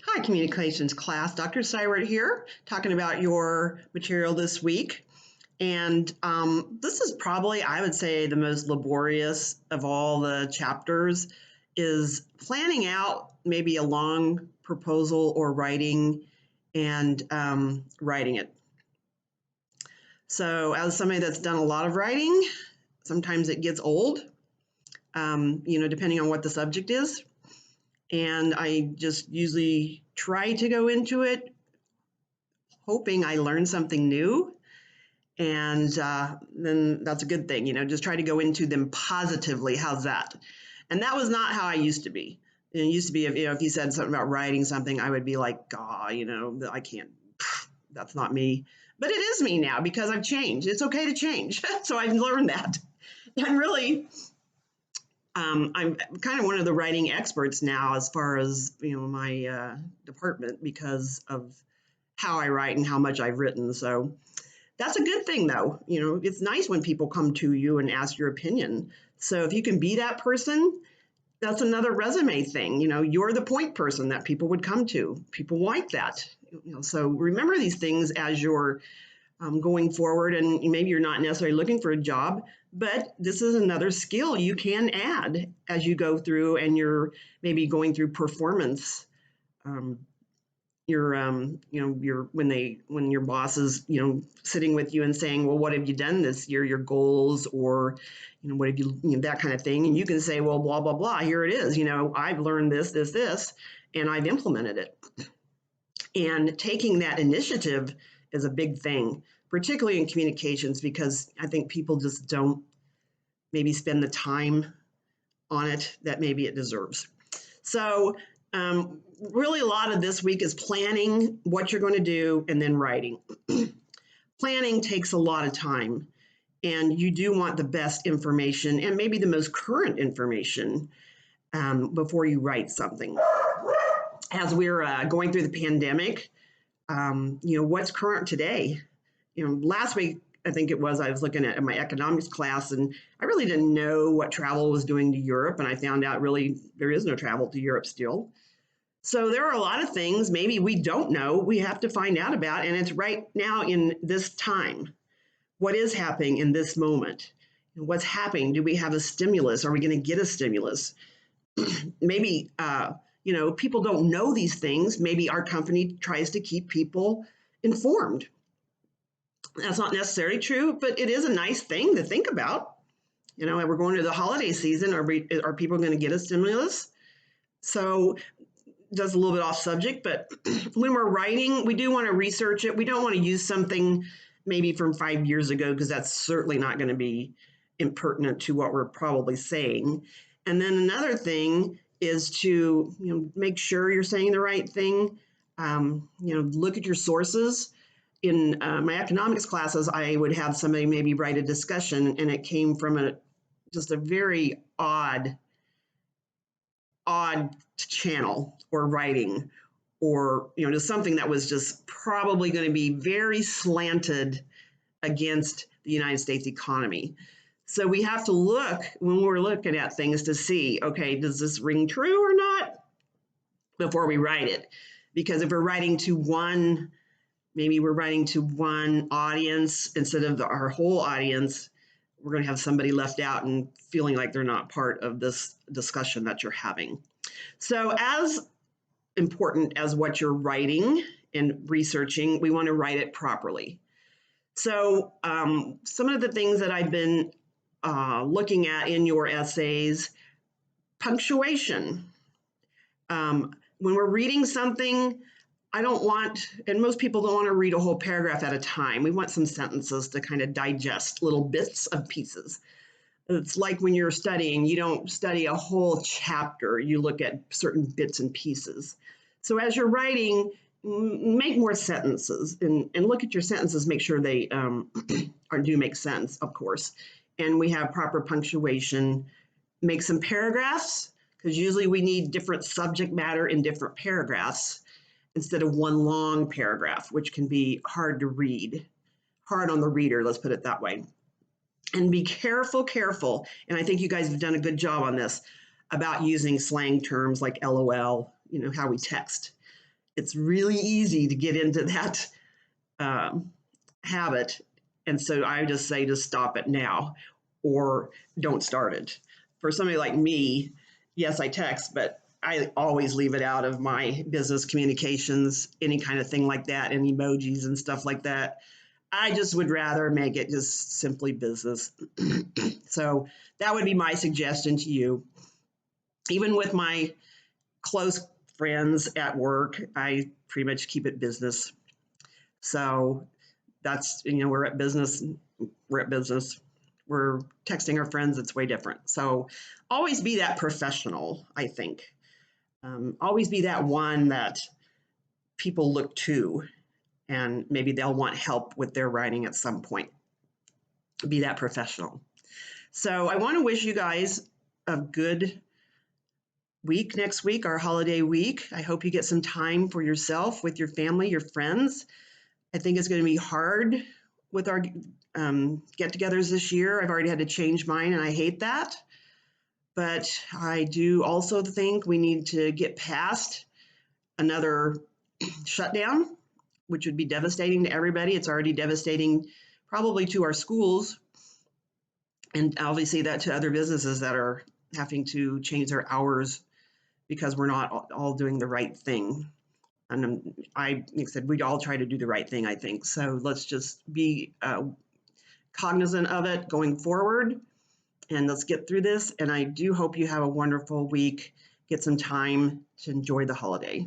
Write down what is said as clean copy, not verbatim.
Hi, communications class. Dr. Seibert here, talking about your material this week. And this is probably, I would say, the most laborious of all the chapters is planning out maybe a long proposal or writing and writing it. So as somebody that's done a lot of writing, sometimes it gets old, depending on what the subject is. And I just usually try to go into it hoping I learn something new. And then that's a good thing, just try to go into them positively. How's that? And that was not how I used to be. It used to be, if you said something about writing something, I would be like, I can't, that's not me. But it is me now because I've changed. It's okay to change. So I've learned that. And really, I'm kind of one of the writing experts now as far as, my department because of how I write and how much I've written. So that's a good thing, though. It's nice when people come to you and ask your opinion. So if you can be that person, that's another resume thing. You're the point person that people would come to. People like that. So remember these things as you're going forward, and maybe you're not necessarily looking for a job, but this is another skill you can add as you go through and you're maybe going through performance. Um, when your boss is, sitting with you and saying, well, what have you done this year, your goals, or, what have that kind of thing. And you can say, well, blah, blah, blah, here it is. I've learned this, and I've implemented it. And taking that initiative is a big thing, particularly in communications, because I think people just don't maybe spend the time on it that maybe it deserves. So really a lot of this week is planning what you're going to do and then writing. Planning takes a lot of time, and you do want the best information and maybe the most current information before you write something. As we're going through the pandemic, what's current today? Last week, I think it was, I was looking at my economics class, and I really didn't know what travel was doing to Europe, and I found out really there is no travel to Europe still. So there are a lot of things maybe we don't know, we have to find out about, and it's right now in this time. What is happening in this moment? What's happening? Do we have a stimulus? Are we going to get a stimulus? Maybe, people don't know these things. Maybe our company tries to keep people informed. That's not necessarily true, but it is a nice thing to think about. We're going to the holiday season. Are people going to get a stimulus? So that's a little bit off subject, but when we're writing, we do want to research it. We don't want to use something maybe from 5 years ago, because that's certainly not going to be impertinent to what we're probably saying. And then another thing is to make sure you're saying the right thing. Look at your sources. In my economics classes, I would have somebody maybe write a discussion, and it came from just a very odd channel or writing, or just something that was just probably going to be very slanted against the United States economy. So we have to look when we're looking at things to see, okay, does this ring true or not before we write it? Because if we're writing to one, maybe we're writing to one audience instead of our whole audience, we're going to have somebody left out and feeling like they're not part of this discussion that you're having. So as important as what you're writing and researching, we want to write it properly. So some of the things that I've been looking at in your essays, punctuation. When we're reading something, I don't want, and most people don't want to read a whole paragraph at a time. We want some sentences to kind of digest little bits of pieces. It's like when you're studying, you don't study a whole chapter, you look at certain bits and pieces. So as you're writing, make more sentences and look at your sentences, make sure they do make sense, of course. And we have proper punctuation. Make some paragraphs, because usually we need different subject matter in different paragraphs instead of one long paragraph, which can be hard to read, hard on the reader, let's put it that way. And be careful, and I think you guys have done a good job on this, about using slang terms like LOL, how we text. it's really easy to get into that habit. And so I just say to stop it now or don't start it. For somebody like me, yes, I text, but I always leave it out of my business communications, any kind of thing like that, and emojis and stuff like that. I just would rather make it just simply business. So that would be my suggestion to you. Even with my close friends at work, I pretty much keep it business. So that's, we're at business, we're at business. We're texting our friends, it's way different. So always be that professional, I think. Always be that one that people look to, and maybe they'll want help with their writing at some point. Be that professional. So I want to wish you guys a good week next week, our holiday week. I hope you get some time for yourself, with your family, your friends. I think it's going to be hard with our get-togethers this year. I've already had to change mine, and I hate that. But I do also think we need to get past another shutdown, which would be devastating to everybody. It's already devastating probably to our schools, and obviously that to other businesses that are having to change their hours because we're not all doing the right thing. And like I said, we all try to do the right thing, I think. So let's just be cognizant of it going forward, and let's get through this. And I do hope you have a wonderful week. Get some time to enjoy the holiday.